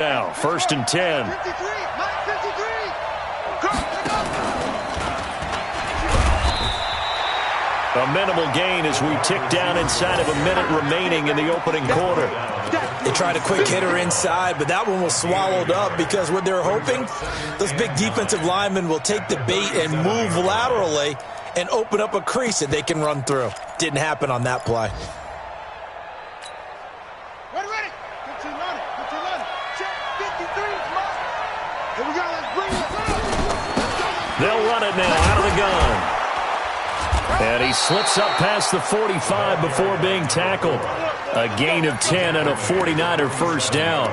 Now, 1st and 10. 53, Mike, 53. A minimal gain as we tick down inside of a minute remaining in the opening quarter. They tried a quick hitter inside, but that one was swallowed up because what they're hoping, those big defensive linemen will take the bait and move laterally and open up a crease that they can run through. Didn't happen on that play. Ready. 15 running. Check 53, Mike. Here we go, let's bring it. They'll run it now out of the gun. And he slips up past the 45 before being tackled. A gain of 10 and a 49er first down.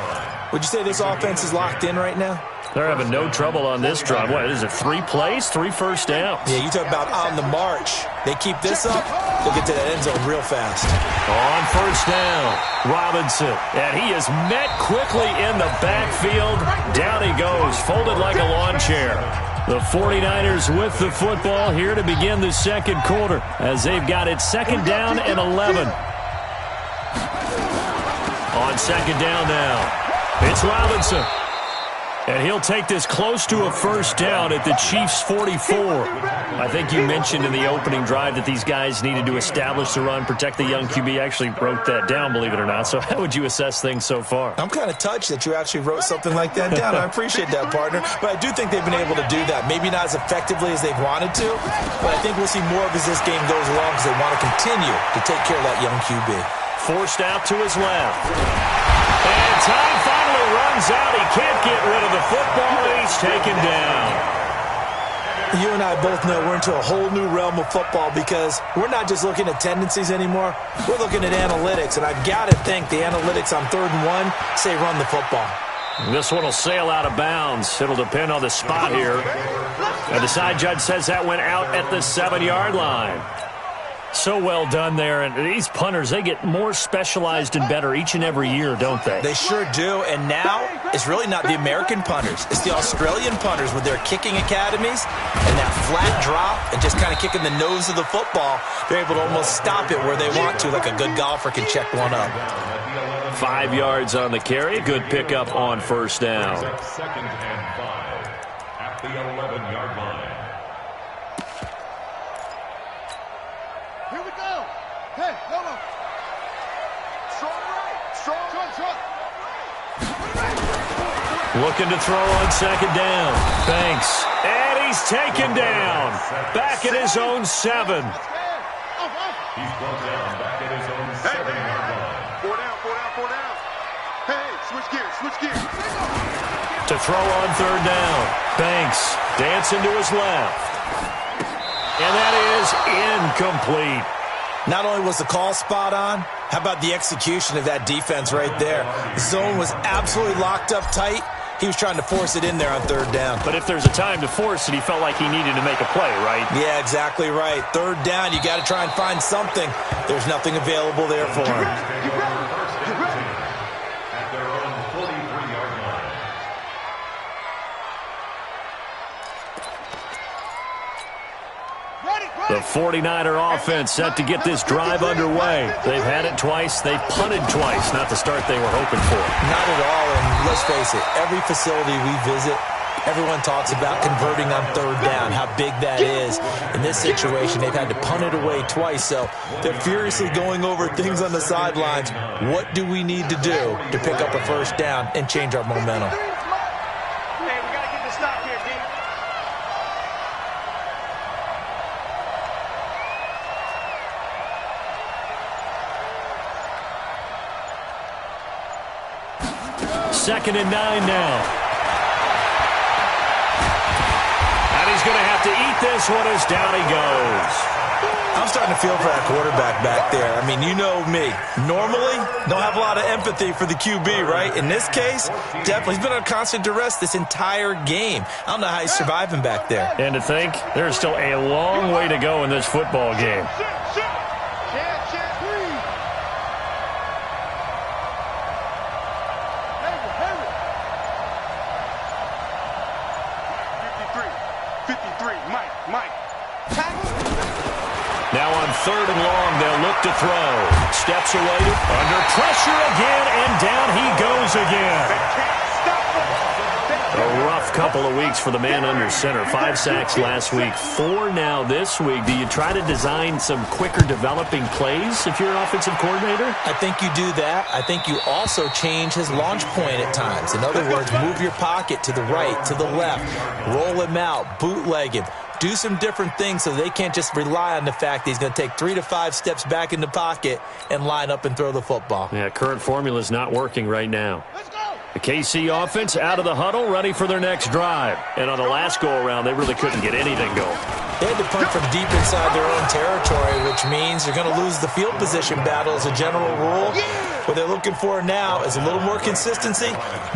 Would you say this offense is locked in right now? They're having no trouble on this drive. What is it, 3 plays, 3 first downs? Yeah, you talk about on the march. They keep this up, they'll get to that end zone real fast. On first down, Robinson. And he is met quickly in the backfield. Down he goes, folded like a lawn chair. The 49ers with the football here to begin the second quarter as they've got it 2nd down and 11. On 2nd down now, it's Robinson. And he'll take this close to a first down at the Chiefs' 44. I think you mentioned in the opening drive that these guys needed to establish the run, protect the young QB. Actually wrote that down, believe it or not. So how would you assess things so far? I'm kind of touched that you actually wrote something like that down. I appreciate that, partner. But I do think they've been able to do that. Maybe not as effectively as they've wanted to, but I think we'll see more of as this game goes along because they want to continue to take care of that young QB. Forced out to his left. And time finally runs out. He can't get rid of the football. He's taken down. You and I both know we're into a whole new realm of football because we're not just looking at tendencies anymore. We're looking at analytics, and I've got to think the analytics on 3rd and 1 say run the football. This one will sail out of bounds. It'll depend on the spot here. And the side judge says that went out at the 7-yard line. So well done there. And these punters, they get more specialized and better each and every year, don't they? They sure do. And now it's really not the American punters. It's the Australian punters with their kicking academies and that flat drop and just kind of kicking the nose of the football. They're able to almost stop it where they want to, like a good golfer can check one up. 5 yards on the carry. Good pickup on first down. 2nd and 5 at the 11-yard line. Here we go. Hey, hold on. Strong right. Strong. Looking to throw on 2nd down. Banks. And he's taken down. Back at his own 7. He's brought down back at his own 7-yard line. 4 down. Hey, switch gears. To throw on 3rd down. Banks dancing to his left. And that is incomplete. Not only was the call spot on, how about the execution of that defense right there? The zone was absolutely locked up tight. He was trying to force it in there on 3rd down. But if there's a time to force it, he felt like he needed to make a play, right? Yeah, exactly right. 3rd down, you got to try and find something. There's nothing available there for him. At their own 43-yard line. The 49er offense set to get this drive underway. They've had it twice. They've punted twice. Not the start they were hoping for. Not at all, and let's face it, every facility we visit, everyone talks about converting on 3rd down, how big that is. In this situation, they've had to punt it away twice, so they're furiously going over things on the sidelines. What do we need to do to pick up a first down and change our momentum? Hey, we got to get this stop here, D. Second and 9 now. And he's going to have to eat this one as down he goes. I'm starting to feel for that quarterback back there. I mean, you know me. Normally, don't have a lot of empathy for the QB, right? In this case, definitely. He's been on constant duress this entire game. I don't know how he's surviving back there. And to think, there's still a long way to go in this football game. Now on 3rd and long, they'll look to throw. Steps away, under pressure again, and down he goes again. couple of weeks for the man under center. 5 sacks last week, 4 now this week. Do you try to design some quicker developing plays if you're an offensive coordinator? I think you do that. I think you also change his launch point at times. In other words, move your pocket to the right, to the left, roll him out, bootleg him. Do some different things so they can't just rely on the fact that he's going to take 3 to 5 steps back in the pocket and line up and throw the football. Yeah, current formula is not working right now. The KC offense out of the huddle, ready for their next drive. And on the last go-around, they really couldn't get anything going. They had to punt from deep inside their own territory, which means you're going to lose the field position battle as a general rule. What they're looking for now is a little more consistency,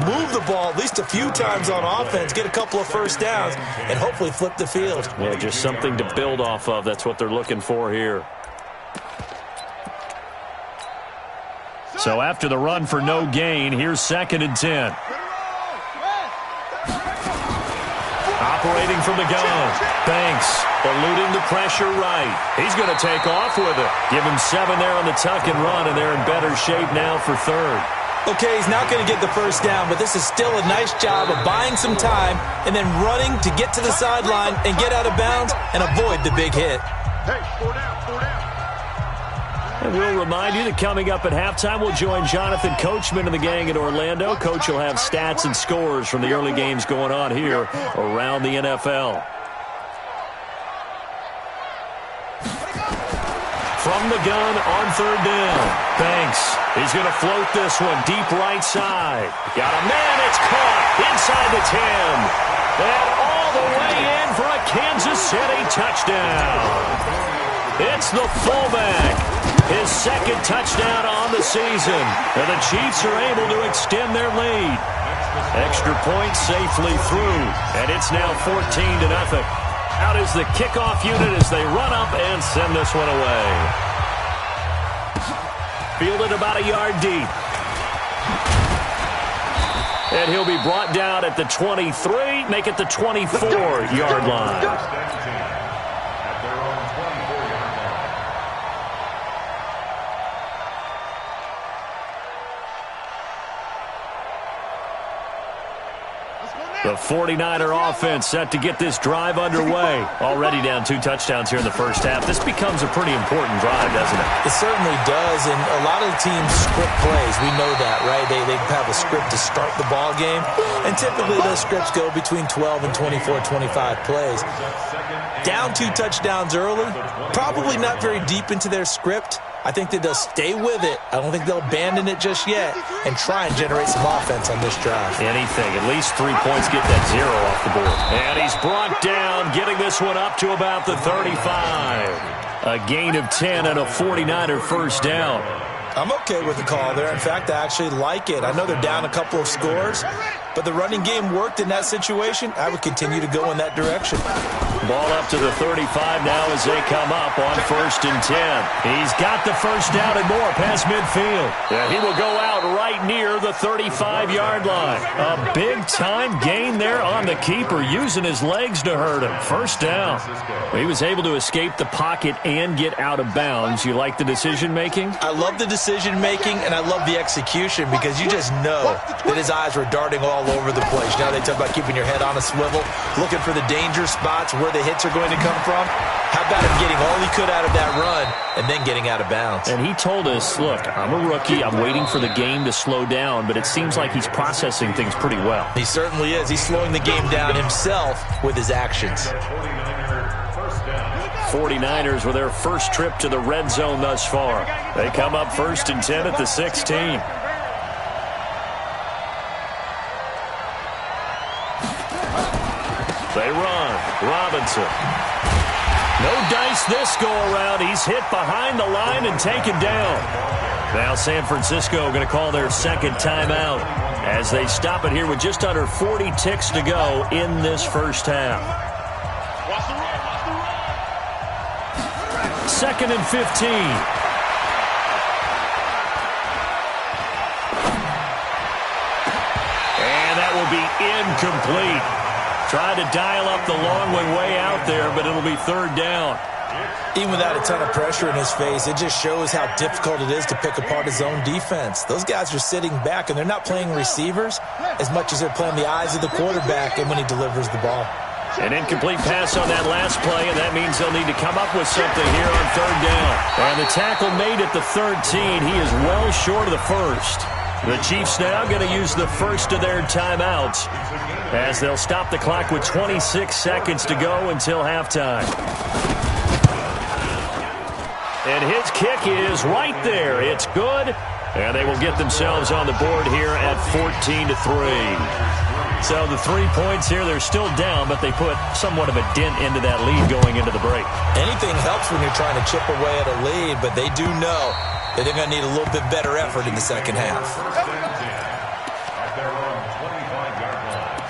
move the ball at least a few times on offense, get a couple of first downs, and hopefully flip the field. Yeah, just something to build off of. That's what they're looking for here. So after the run for no gain, here's 2nd and 10. Operating from the gun. Banks eluding the pressure right. He's going to take off with it. Give him 7 there on the tuck and run, and they're in better shape now for 3rd. Okay, he's not going to get the first down, but this is still a nice job of buying some time and then running to get to the sideline and get out of bounds and avoid the big hit. Hey, 4 down, 4 down. And we'll remind you that coming up at halftime, we'll join Jonathan Coachman and the gang in Orlando. Coach will have stats and scores from the early games going on here around the NFL. From the gun on 3rd down. Banks. He's going to float this one deep right side. Got a man. It's caught inside the 10. And all the way in for a Kansas City touchdown. It's the fullback. His 2nd touchdown on the season. And the Chiefs are able to extend their lead. Extra point safely through. And it's now 14-0. Out is the kickoff unit as they run up and send this one away. Fielded about a yard deep. And he'll be brought down at the 23, make it the 24-yard line. The 49er offense set to get this drive underway. Already down 2 touchdowns here in the first half. This becomes a pretty important drive, doesn't it? It certainly does, and a lot of the teams script plays. We know that, right? They have a script to start the ball game, and typically those scripts go between 12 and 24, 25 plays. Down 2 touchdowns early, probably not very deep into their script. I think that they'll stay with it. I don't think they'll abandon it just yet and try and generate some offense on this drive. Anything. At least 3 points, get that 0 off the board. And he's brought down, getting this one up to about the 35. A gain of 10 and a 49er first down. I'm okay with the call there. In fact, I actually like it. I know they're down a couple of scores, but the running game worked in that situation. I would continue to go in that direction. Ball up to the 35 now as they come up on 1st and 10. He's got the first down and more past midfield. Yeah, he will go out right near the 35-yard line. A big-time gain there on the keeper, using his legs to hurt him. First down. He was able to escape the pocket and get out of bounds. You like the decision-making? I love the decision-making, and I love the execution because you just know that his eyes were darting all over the place. You know, they talk about keeping your head on a swivel, looking for the danger spots where the hits are going to come from. How about him getting all he could out of that run and then getting out of bounds? And he told us, look, I'm a rookie. I'm waiting for the game to slow down, but it seems like he's processing things pretty well. He certainly is. He's slowing the game down himself with his actions. 49ers with their first trip to the red zone thus far. They come up 1st and 10 at the 16. They run. Robinson. No dice this go-around. He's hit behind the line and taken down. Now San Francisco going to call their 2nd timeout as they stop it here with just under 40 ticks to go in this first half. 2nd and 15. And that will be incomplete. Tried to dial up the long one way out there, but it'll be 3rd down. Even without a ton of pressure in his face, it just shows how difficult it is to pick apart his own defense. Those guys are sitting back, and they're not playing receivers as much as they're playing the eyes of the quarterback and when he delivers the ball. An incomplete pass on that last play, and that means they'll need to come up with something here on third down. And the tackle made at the 13. He is well short of the first. The Chiefs now going to use the first of their timeouts as they'll stop the clock with 26 seconds to go until halftime. And his kick is right there. It's good, and they will get themselves on the board here at 14-3. So the 3 points here, they're still down, but they put somewhat of a dent into that lead going into the break. Anything helps when you're trying to chip away at a lead, but they do know that they're going to need a little bit better effort in the second half. At their own 25-yard line.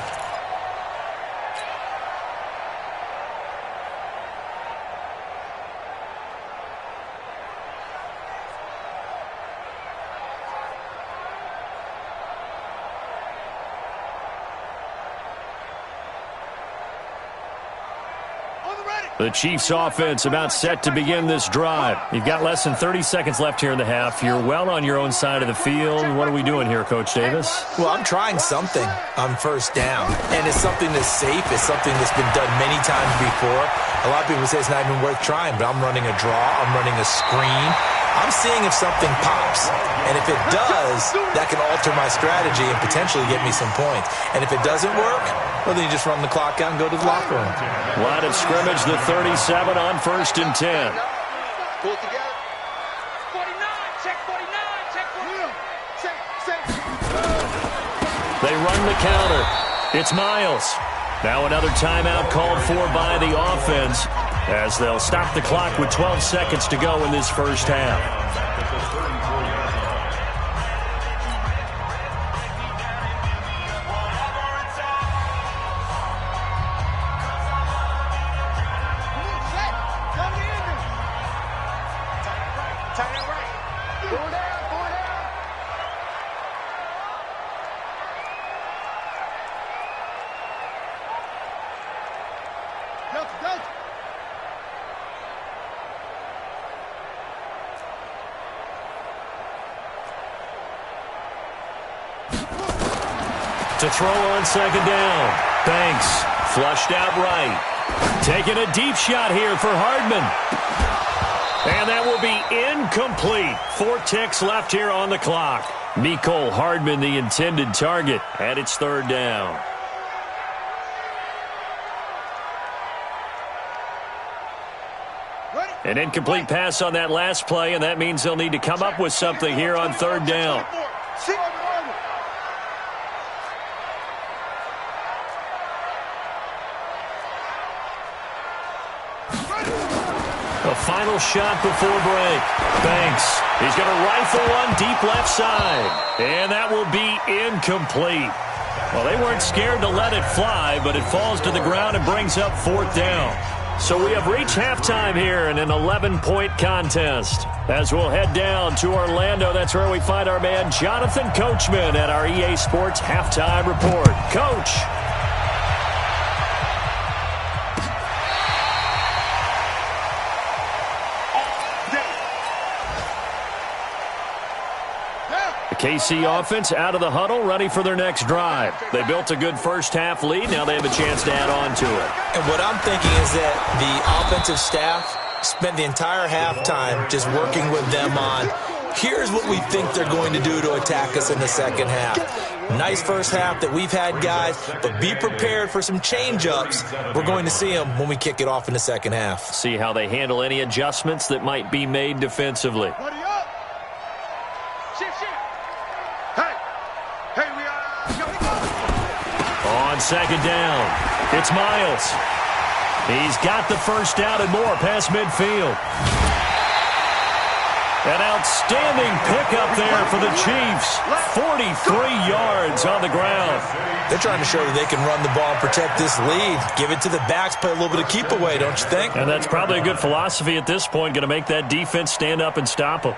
The Chiefs offense about set to begin this drive. You've got less than 30 seconds left here in the half. You're well on your own side of the field. What are we doing here, Coach Davis? Well, I'm trying something on first down, and it's something that's safe. It's something that's been done many times before. A lot of people say it's not even worth trying, but I'm running a draw. I'm running a screen. I'm seeing if something pops, and if it does, that can alter my strategy and potentially get me some points. And if it doesn't work, well, then you just run the clock out and go to the locker room. Line of scrimmage, the 37 on 1st and 10. Pull it together. 49, check 49, check 49. They run the counter. It's Miles. Now another timeout called for by the offense as they'll stop the clock with 12 seconds to go in this first half. To throw on second down. Banks flushed out right. Taking a deep shot here for Hardman. And that will be incomplete. 4 ticks left here on the clock. Mecole Hardman, the intended target, and it's third down. An incomplete pass on that last play, and that means they'll need to come up with something here on third down. A final shot before break. Banks. He's going to rifle one deep left side. And that will be incomplete. Well, they weren't scared to let it fly, but it falls to the ground and brings up fourth down. So we have reached halftime here in an 11-point contest. As we'll head down to Orlando, that's where we find our man Jonathan Coachman at our EA Sports Halftime Report. Coach. KC offense out of the huddle, ready for their next drive. They built a good first-half lead. Now they have a chance to add on to it. And what I'm thinking is that the offensive staff spent the entire halftime just working with them on, here's what we think they're going to do to attack us in the second half. Nice first half that we've had, guys, but be prepared for some change-ups. We're going to see them when we kick it off in the second half. See how they handle any adjustments that might be made defensively. On second down, it's Miles. He's got the first down and more past midfield. An outstanding pickup there for the Chiefs. 43 yards on the ground. They're trying to show that they can run the ball and protect this lead. Give it to the backs, play a little bit of keep away, don't you think? And that's probably a good philosophy at this point, going to make that defense stand up and stop them.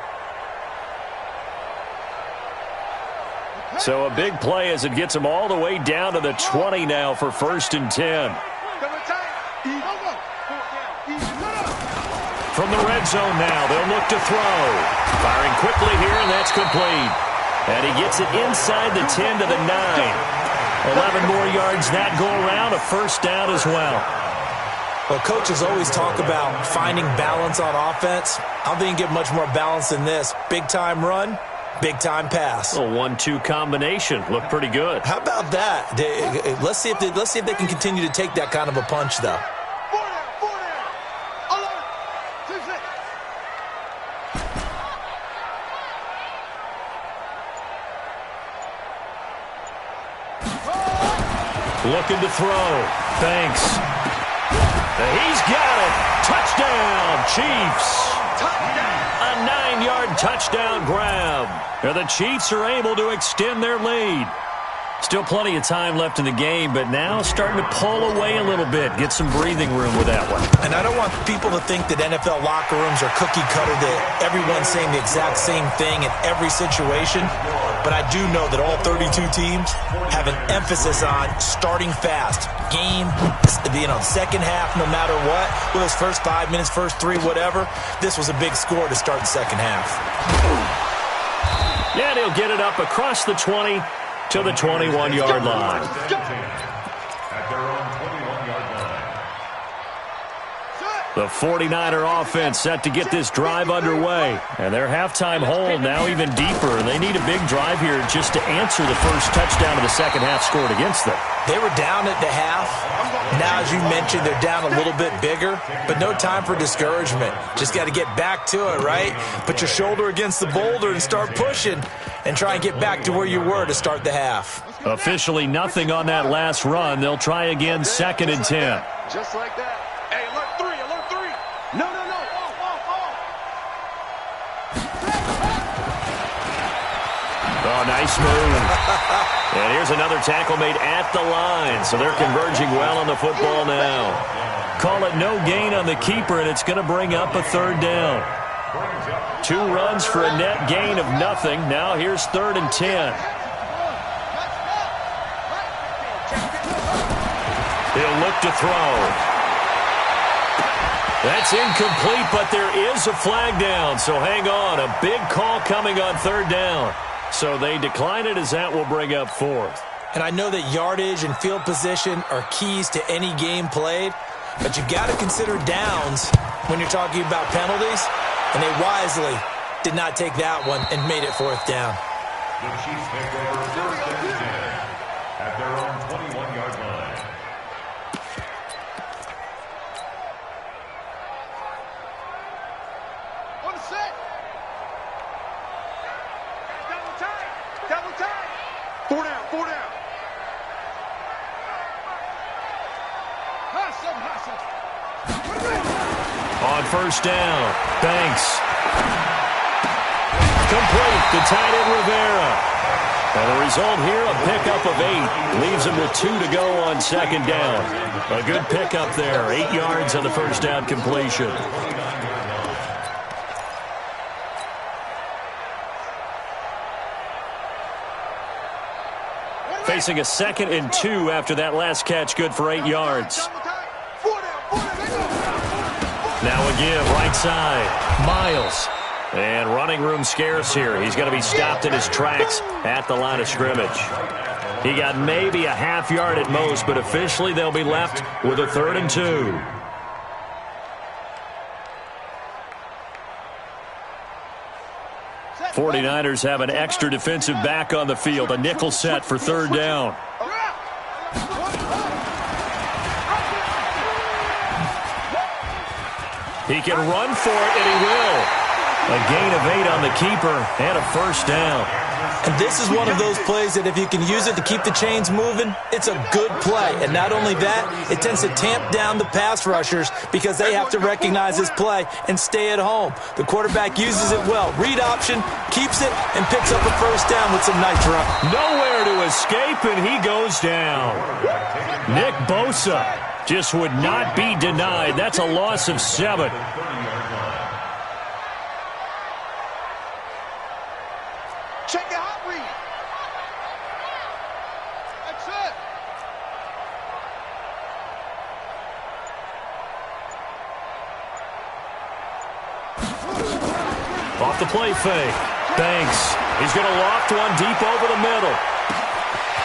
So a big play as it gets them all the way down to the 20 now for 1st and 10. from the red zone now. They'll look to throw. Firing quickly here, and that's complete. And he gets it inside the 10 to the 9. 11 more yards that go around, a first down as well. Well, coaches always talk about finding balance on offense. I don't think you get much more balance than this. Big-time run, big-time pass. A 1-2 combination. Looked pretty good. How about that? Let's see if they can continue to take that kind of a punch, though. Looking to throw. Banks. He's got it. Touchdown, Chiefs. A 9-yard touchdown grab. And the Chiefs are able to extend their lead. Still plenty of time left in the game, but now starting to pull away a little bit. Get some breathing room with that one. And I don't want people to think that NFL locker rooms are cookie cutter, that everyone's saying the exact same thing in every situation. But I do know that all 32 teams have an emphasis on starting fast. Game, second half, no matter what. Whether it's first 5 minutes, first 3, whatever. This was a big score to start the second half. Yeah, they'll get it up across the 20 to the 21-yard line. At their own 21-yard line. The 49er offense set to get this drive underway. And their halftime hole now even deeper. They need a big drive here just to answer the first touchdown of the second half scored against them. They were down at the half. Now, as you mentioned, they're down a little bit bigger, but no time for discouragement. Just got to get back to it, right? Put your shoulder against the boulder and start pushing and try and get back to where you were to start the half. Officially nothing on that last run. They'll try again, 2nd and 10. Just like that. Hey, alert 3, alert 3. No. Oh, nice move. And here's another tackle made at the line. So they're converging well on the football now. Call it no gain on the keeper, and it's going to bring up a 3rd down. 2 runs for a net gain of nothing. Now here's 3rd and 10. He'll look to throw. That's incomplete, but there is a flag down. So hang on. A big call coming on 3rd down. So they decline it as that will bring up 4th. And I know that yardage and field position are keys to any game played, but you got to consider downs when you're talking about penalties, and they wisely did not take that one and made it 4th down. The Chiefs take over 1st and 10 at their own 21-yard line. On the set. Double time. 4 down. On 1st down, Banks. Complete to tight end Rivera. And the result here, a pickup of 8. Leaves him with 2 to go on 2nd down. A good pickup there. 8 yards on the 1st down completion. Facing a 2nd and 2 after that last catch, good for 8 yards. Now a give, right side. Miles. And running room scarce here. He's going to be stopped in his tracks at the line of scrimmage. He got maybe a half yard at most, but officially they'll be left with a 3rd and 2. '49ers have an extra defensive back on the field. A nickel set for 3rd down. He can run for it, and he will. A gain of 8 on the keeper and a 1st down. And this is one of those plays that if you can use it to keep the chains moving, it's a good play. And not only that, it tends to tamp down the pass rushers because they have to recognize this play and stay at home. The quarterback uses it well. Read option, keeps it, and picks up a 1st down with some nice run. Nowhere to escape, and he goes down. Nick Bosa just would not be denied. That's a loss of 7. Check your hot read. That's it. Off the play fake. Banks. He's going to loft one deep over the middle.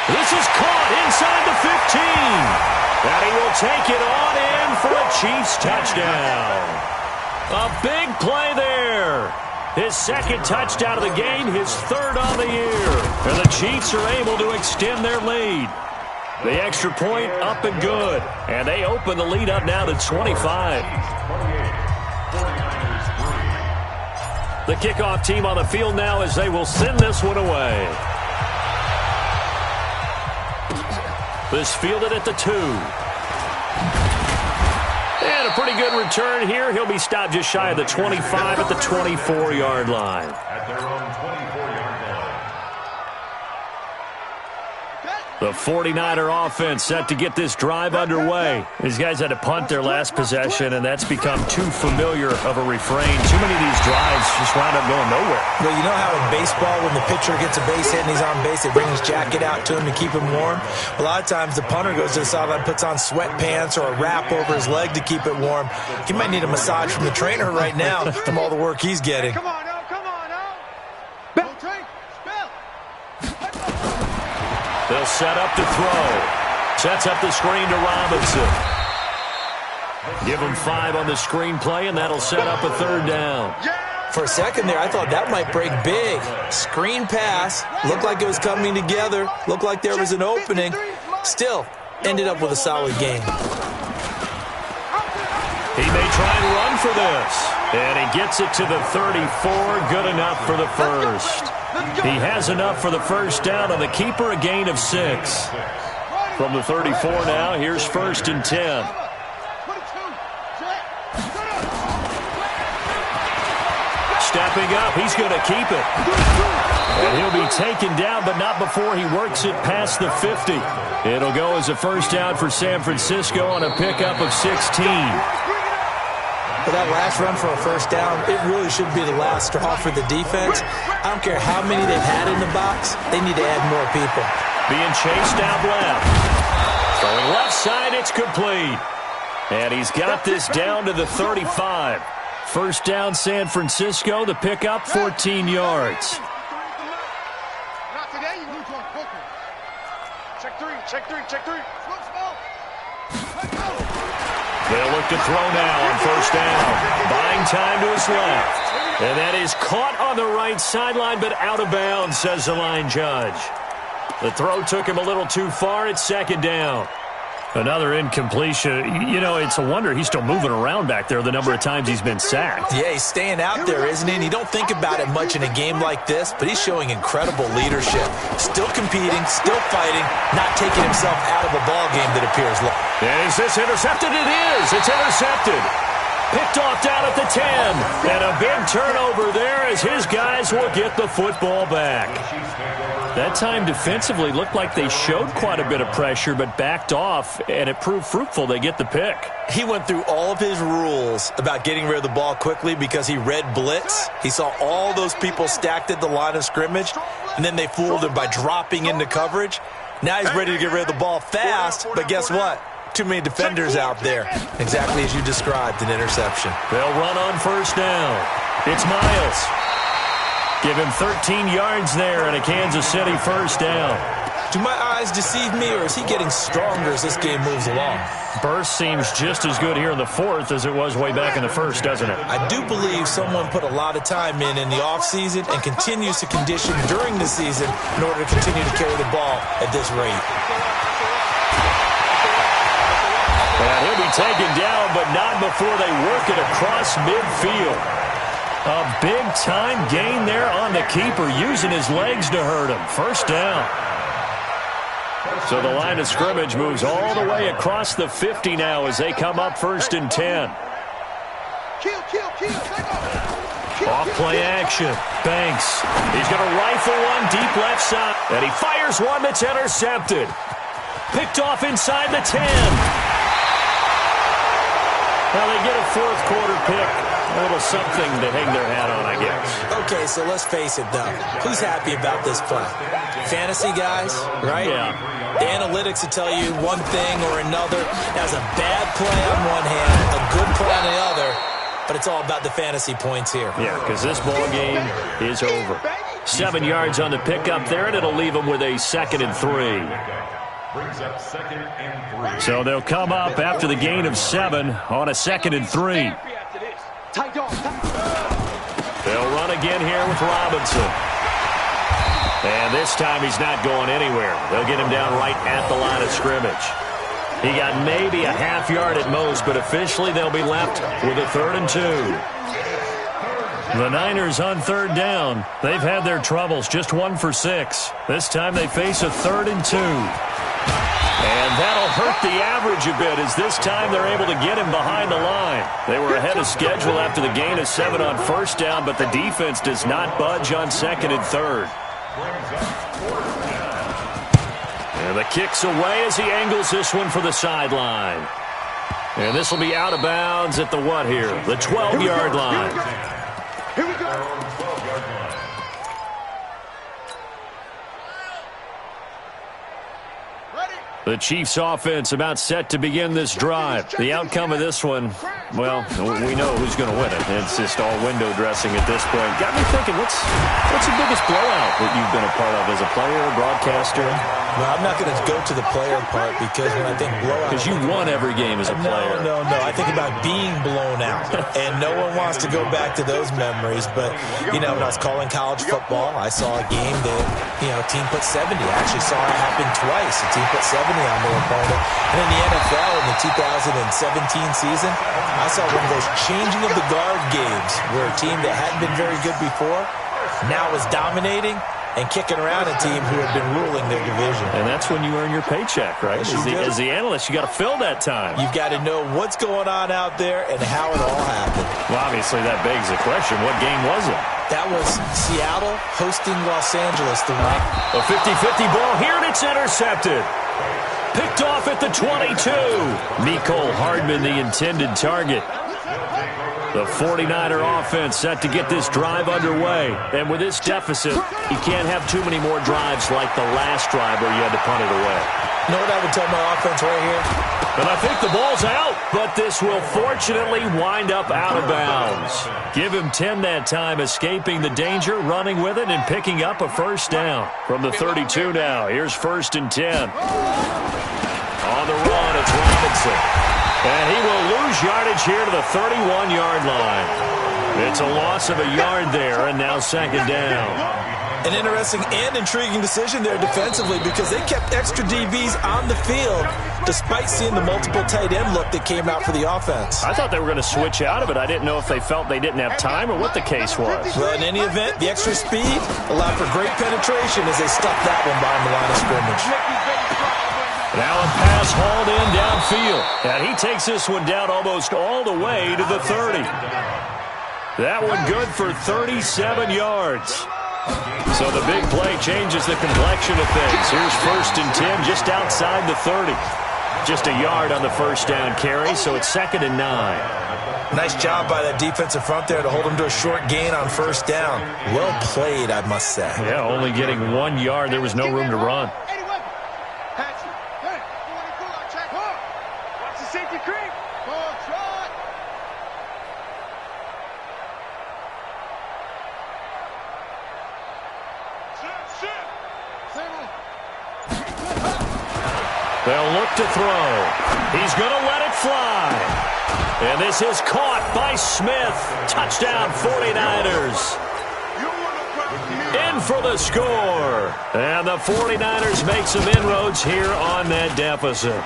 This is caught inside the 15. And he will take it on in for a Chiefs touchdown. A big play there. His second touchdown of the game, his third on the year. And the Chiefs are able to extend their lead. The extra point up and good. And they open the lead up now to 25. The kickoff team on the field now as they will send this one away. This fielded at the 2. And a pretty good return here. He'll be stopped just shy of the 25 at the 24-yard line. At their own 24-yard line. The 49er offense set to get this drive underway. These guys had to punt their last possession, and that's become too familiar of a refrain. Too many of these drives just wound up going nowhere. Well, you know how in baseball when the pitcher gets a base hit and he's on base, they bring his jacket out to him to keep him warm? A lot of times the punter goes to the sideline, puts on sweatpants or a wrap over his leg to keep it warm. He might need a massage from the trainer right now from all the work he's getting. Come on now, come on now. Bell train, spell. They'll set up to throw. Sets up the screen to Robinson. Give him 5 on the screen play, and that'll set up a third down. For a second there, I thought that might break big. Screen pass. Looked like it was coming together. Looked like there was an opening. Still, ended up with a solid game. He may try and run for this. And he gets it to the 34. Good enough for the first. He has enough for the first down on the keeper, a gain of 6. From the 34 now, here's 1st and 10. Stepping up, he's going to keep it. And he'll be taken down, but not before he works it past the 50. It'll go as a first down for San Francisco on a pickup of 16. For that last run for a first down, it really should be the last straw for the defense. I don't care how many they've had in the box. They need to add more people. Being chased out left. Throwing left side, it's complete. And he's got this down to the 35. First down, San Francisco. The pickup, 14 yards. Not today, you lose on poker. Check 3, check 3, check 3. Slow, slow. They'll look to throw now on first down. Buying time to his left. And that is caught on the right sideline, but out of bounds, says the line judge. The throw took him a little too far. It's second down. Another incompletion. You know, it's a wonder he's still moving around back there the number of times he's been sacked. Yeah, he's staying out there, isn't he? And you don't think about it much in a game like this, but he's showing incredible leadership. Still competing, still fighting, not taking himself out of a ball game that appears low. And is this intercepted? It is. It's intercepted. Picked off down at the 10. And a big turnover there as his guys will get the football back. That time defensively looked like they showed quite a bit of pressure but backed off, and it proved fruitful. They get the pick. He went through all of his rules about getting rid of the ball quickly because he read blitz. He saw all those people stacked at the line of scrimmage, and then they fooled him by dropping into coverage. Now he's ready to get rid of the ball fast, but guess what? Too many defenders out there. Exactly as you described, an interception. They'll run on first down. It's Miles. Give him 13 yards there and a Kansas City first down. Do my eyes deceive me, or is he getting stronger as this game moves along? Burst seems just as good here in the fourth as it was way back in the first, doesn't it? I do believe someone put a lot of time in the offseason and continues to condition during the season in order to continue to carry the ball at this rate. And he'll be taken down, but not before they work it across midfield. A big-time gain there on the keeper, using his legs to hurt him. First down. So the line of scrimmage moves all the way across the 50 now as they come up 1st and 10. Off play action. Banks. He's going to rifle one deep left side. And he fires one that's intercepted. Picked off inside the 10. Well, they get a fourth quarter pick. A little something to hang their hat on, I guess. Okay, so let's face it, though. Who's happy about this play? Fantasy guys, right? Yeah. The analytics will tell you one thing or another. That's a bad play on one hand, a good play on the other. but it's all about the fantasy points here. Yeah, because this ball game is over. 7 yards on the pickup there, and it'll leave them with a 2nd and 3. Brings up 2nd and 3. So they'll come up after the gain of 7 on a 2nd and 3. They'll run again here with Robinson. And this time he's not going anywhere. They'll get him down right at the line of scrimmage. He got maybe a half yard at most, but officially they'll be left with a 3rd and 2. The Niners on 3rd down. They've had their troubles, just 1 for 6. This time they face a 3rd and 2. And that'll hurt the average a bit, as this time they're able to get him behind the line. They were ahead of schedule after the gain of 7 on 1st down, but the defense does not budge on 2nd and 3rd. And the kick's away as he angles this one for the sideline. And this will be out of bounds at the what here? The 12-yard line. Here we go. The Chiefs offense about set to begin this drive. The outcome of this one, well, we know who's going to win it. It's just all window dressing at this point. Got me thinking, what's the biggest blowout that you've been a part of as a player, broadcaster? Well, I'm not going to go to the player part, because when I think blowout... Because you won every game as a player. No. I think about being blown out. And no one wants to go back to those memories. But, when I was calling college football, I saw a game that, a team put 70. I actually saw it happen twice. A team put 70 on their opponent. And in the NFL in the 2017 season, I saw one of those changing of the guard games where a team that hadn't been very good before now was dominating and kicking around a team who had been ruling their division. And that's when you earn your paycheck, right? As the analyst, you got to fill that time. You've got to know what's going on out there and how it all happened. Well, obviously that begs the question, what game was it? That was Seattle hosting Los Angeles. A 50-50 ball here, and it's intercepted. Picked off at the 22. Mecole Hardman, the intended target. The 49er offense set to get this drive underway. And with this deficit, you can't have too many more drives like the last drive where you had to punt it away. You know what I would tell my offense right here? And I think the ball's out, but this will fortunately wind up out of bounds. Give him 10 that time, escaping the danger, running with it, and picking up a 1st down. From the 32 now, here's 1st and 10. On the run, it's Robinson. And he will lose yardage here to the 31-yard line. It's a loss of a yard there, and now 2nd down. An interesting and intriguing decision there defensively, because they kept extra DBs on the field despite seeing the multiple tight end look that came out for the offense. I thought they were going to switch out of it. I didn't know if they felt they didn't have time or what the case was. Well, in any event, the extra speed allowed for great penetration as they stuck that one behind the line of scrimmage. Now a pass hauled in downfield. And he takes this one down almost all the way to the 30. That one good for 37 yards. So the big play changes the complexion of things. Here's 1st and 10 just outside the 30. Just a yard on the 1st down carry, so it's 2nd and 9. Nice job by that defensive front there to hold him to a short gain on 1st down. Well played, I must say. Yeah, only getting 1 yard. There was no room to run. Watch the safety creep. They'll look to throw. He's going to let it fly. And this is caught by Smith. Touchdown 49ers. In for the score. And the 49ers make some inroads here on that deficit.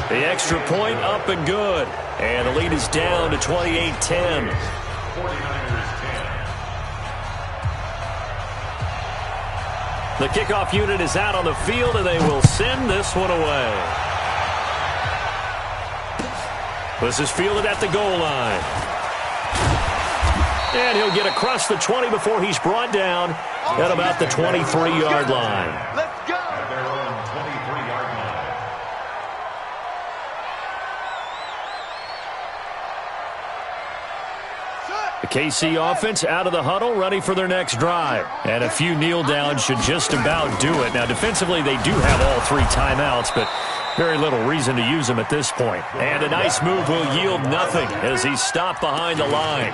The extra point up and good. And the lead is down to 28-10. 49ers 10. The kickoff unit is out on the field, and they will send this one away. This is fielded at the goal line. And he'll get across the 20 before he's brought down at about the 23-yard line. Let's go. At their own 23-yard line. The KC offense out of the huddle, ready for their next drive. And a few kneel downs should just about do it. Now, defensively, they do have all 3 timeouts, but Very little reason to use him at this point. And a nice move will yield nothing as he's stopped behind the line.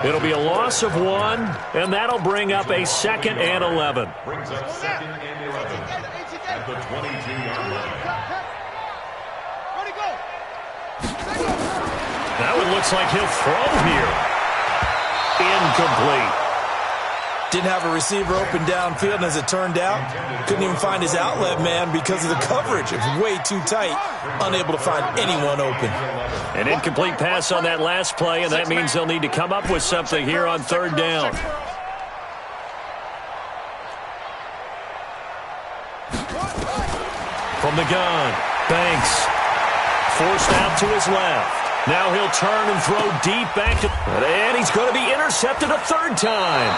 It'll be a loss of 1, and that'll bring up a 2nd and 11. Brings up 2nd and 11 at the 22-yard line. That one looks like he'll throw here. Incomplete. Didn't have a receiver open downfield, and as it turned out, couldn't even find his outlet man because of the coverage. It was way too tight, unable to find anyone open. An incomplete pass on that last play, and that means they'll need to come up with something here on 3rd down. From the gun, Banks. Forced out to his left. Now he'll turn and throw deep back to... And he's going to be intercepted a 3rd time.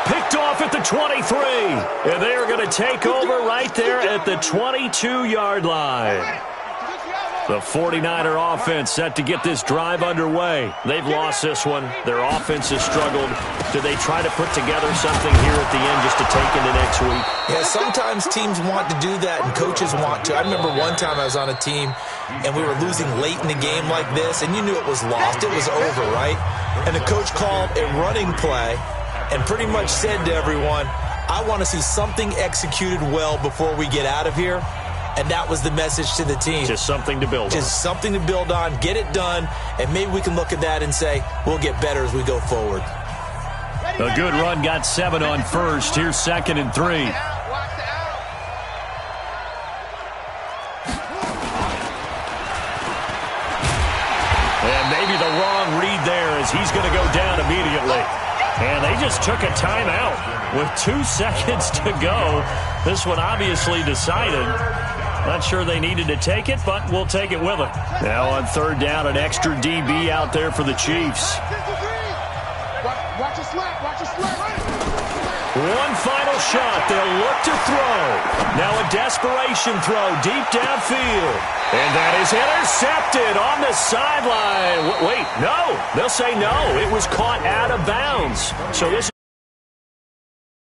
Picked off at the 23. And they are going to take over right there at the 22-yard line. The 49er offense set to get this drive underway. They've lost this one. Their offense has struggled. Do they try to put together something here at the end just to take into next week? Yeah, sometimes teams want to do that and coaches want to. I remember one time I was on a team and we were losing late in the game like this, and you knew it was lost. It was over, right? And the coach called a running play and pretty much said to everyone, I want to see something executed well before we get out of here. And that was the message to the team. Just something to build on. Just something to build on, get it done, and maybe we can look at that and say, we'll get better as we go forward. A good run got 7 on 1st. Here's 2nd and 3. And maybe the wrong read there as he's going to go down immediately. And they just took a timeout with 2 seconds to go. This one obviously decided. Not sure they needed to take it, but we'll take it with them. Now on 3rd down, an extra DB out there for the Chiefs. Watch your slap. One final shot. They'll look to throw. Now a desperation throw deep downfield. And that is intercepted on the sideline. Wait, no. They'll say no. It was caught out of bounds. So this